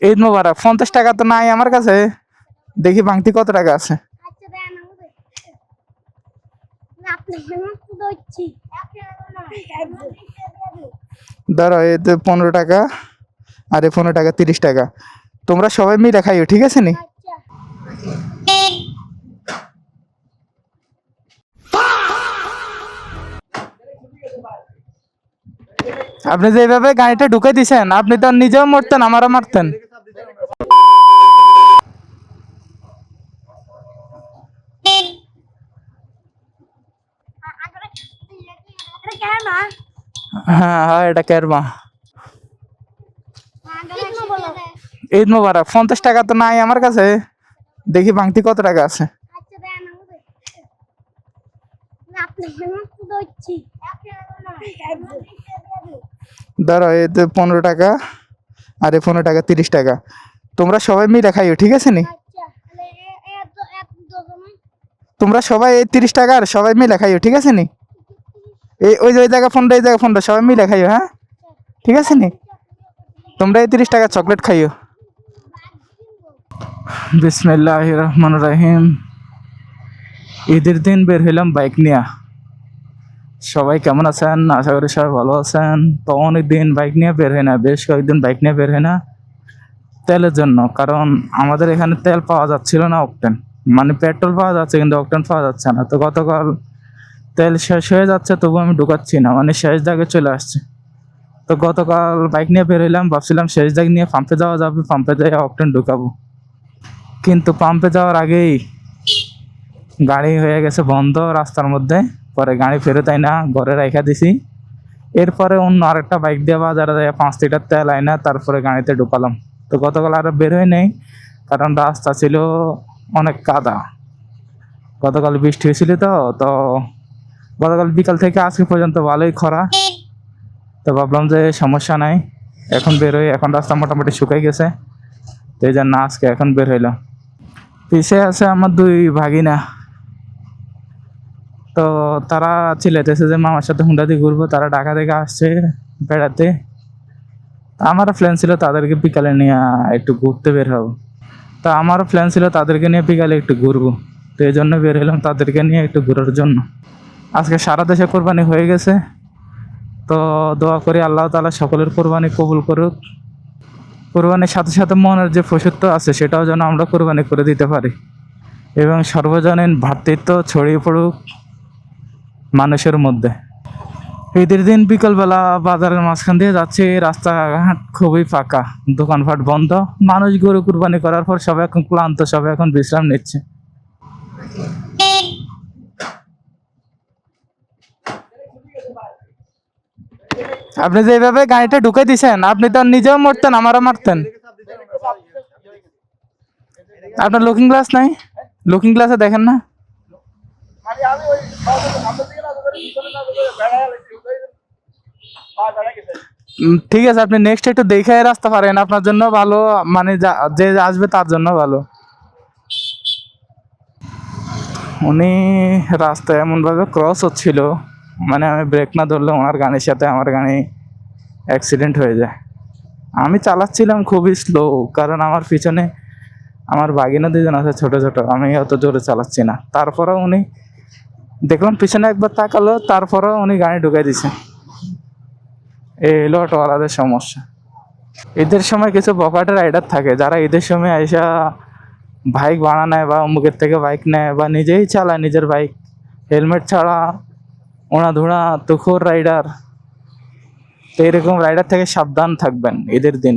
ঈদ মোবারক। 50 টাকা তো নাই আমার কাছে, দেখি ভাঙতি কত টাকা আছে। ধরো এই তো 15 টাকা, আর এই 15 টাকা 30 টাকা। তোমরা সবাই মিলে খাইও, ঠিক আছে নি? আপনি যেভাবে গাড়িটা ঢুকে দিছেন, আপনি তো নিজেও মরতেন, আমারও মারতেন। হ্যাঁ হ্যাঁ, এটা কেরমা। ঈদ মোবারক। 50 টাকা তো নাই আমার কাছে, দেখি ভাঙতি কত টাকা আছে। ধরো এই তো 15 টাকা, আর এই 15 টাকা 30 টাকা। তোমরা সবাই মিলে খাইও, ঠিক আছে নি? তোমরা সবাই এই 30 টাকা আর সবাই মিলে খাইও, ঠিক আছে নি? এই ওই যে ওই জায়গা ফোনটা, এই জায়গা ফোনটা, সবাই মিলে খাইও, হ্যাঁ ঠিক আছে নি? তোমরা এই 30 টাকা চকলেট খাইও। বিসমিল্লাহির রহমানির রহিম। ঈদের দিন বের হইলাম বাইক নিয়ে। সবাই কেমন আছেন? আশা করি সবাই ভালো আছেন। তো অনেকদিন বাইক নিয়ে বের হয় না, বেশ কয়েকদিন বাইক নিয়ে বের হয় না তেলের জন্য। কারণ আমাদের এখানে তেল পাওয়া যাচ্ছিল না, অকটেন, মানে পেট্রোল পাওয়া যাচ্ছে কিন্তু অকটেন পাওয়া যাচ্ছে না। তো গতকাল তেল শেষ হয়ে যাচ্ছে, তবু আমি ঢুকাচ্ছি না, মানে শেষ দাগে চলে আসছে। তো গতকাল বাইক নিয়ে বের হইলাম, ভাবছিলাম শেষ দাগ নিয়ে পাম্পে যাওয়া যাবে, পাম্পে যাই অকটেন ঢুকাবো। কিন্তু পাম্পে যাওয়ার আগেই গাড়ি হয়ে গেছে বন্ধ রাস্তার মধ্যে। পরে গাড়ি ফেরত আইনা ঘরে রাখা দিছি। এরপরে অন্য আরেকটা বাইক দিয়ে বাজারে যায় 5 লিটার তেল আইনা তারপরে গাড়িতে ঢুকালাম। তো গতকাল আর বের হয়ে নেই, কারণ রাস্তা ছিল অনেক কাদা। গতকাল বৃষ্টি হয়েছিল, তো গতকাল বিকাল থেকে আজকে পর্যন্ত ভালোই খরা। তো ভাবলাম যে সমস্যা নাই, এখন বের হই। এখন রাস্তা মোটামুটি শুকাই গেছে, তো এই জন্য আজকে এখন বের হইলাম। পিছে আছে আমার 2 ভাগিনা। তো তারা চিল্লাইতেছে যে মামার সাথে হুন্ডা দিয়ে ঘুরবো। তারা ঢাকা থেকে আসছে বেড়াতে। আমারও প্ল্যান ছিল তাদেরকে বিকালে নিয়ে একটু ঘুরতে বের হবো। তা আমারও প্ল্যান ছিল তাদেরকে নিয়ে বিকালে একটু ঘুরবো। তো এই জন্য বের হলাম তাদেরকে নিয়ে একটু ঘোরার জন্য। আজকে সারা দেশে কোরবানি হয়ে গেছে। তো দোয়া করি আল্লাহ তাআলা সকলের কোরবানি কবুল করুক। কোরবানির সাথে সাথে মনের যে পশুত্ব আছে সেটাও যেন আমরা কোরবানি করে দিতে পারি, এবং সর্বজনীন ভ্রাতৃত্ব ছড়িয়ে পড়ুক মানুষের মধ্যে। ঈদের দিন বিকালবেলা বাজারের মাঝখান দিয়ে যাচ্ছে, রাস্তাঘাট খুবই ফাঁকা, দোকানপাট বন্ধ। মানুষ গরু কুরবানি করার পর সবাই এখন ক্লান্ত, সবাই এখন বিশ্রাম নিচ্ছে। আপনি যেভাবে গাড়িটা ঢুকে দিছেন, আপনি তো নিজেও মরতেন, আমারও মারতেন। আপনার লুকিং গ্লাস নাই? লুকিং গ্লাসে দেখেন না? ঠিক আছে, আপনি নেক্সট একটু দেখে রাস্তা পারেন, আপনার জন্য ভালো, মানে যে আসবে তার জন্য ভালো। উনি রাস্তায় এমনভাবে ক্রস হচ্ছিল, মানে আমি ব্রেক না ধরলে ওনার গাড়ির সাথে আমার গাড়ি অ্যাক্সিডেন্ট হয়ে যায়। আমি চালাচ্ছিলাম খুবই স্লো, কারণ আমার পিছনে আমার ভাগিনা 2জন আছে ছোট ছোট, আমি অত জোরে চালাচ্ছি না। তারপরেও উনি দেখলাম পিছনে একবার তাকালো, তারপরেও উনি গাড়ি ঢুকাই দিছে। এই হলো অটোওয়ালাদের সমস্যা। ঈদের সময় কিছু বখাটে রাইডার থাকে যারা ঈদের সময় আইসা বাইক ভাড়া নেয় বা অমুকের থেকে বাইক নেয় বা নিজেই চালায় নিজের বাইক, হেলমেট ছাড়া ওনাধুনা তুখোর রাইডার। তো এরকম রাইডার থেকে সাবধান থাকবেন ঈদের দিন।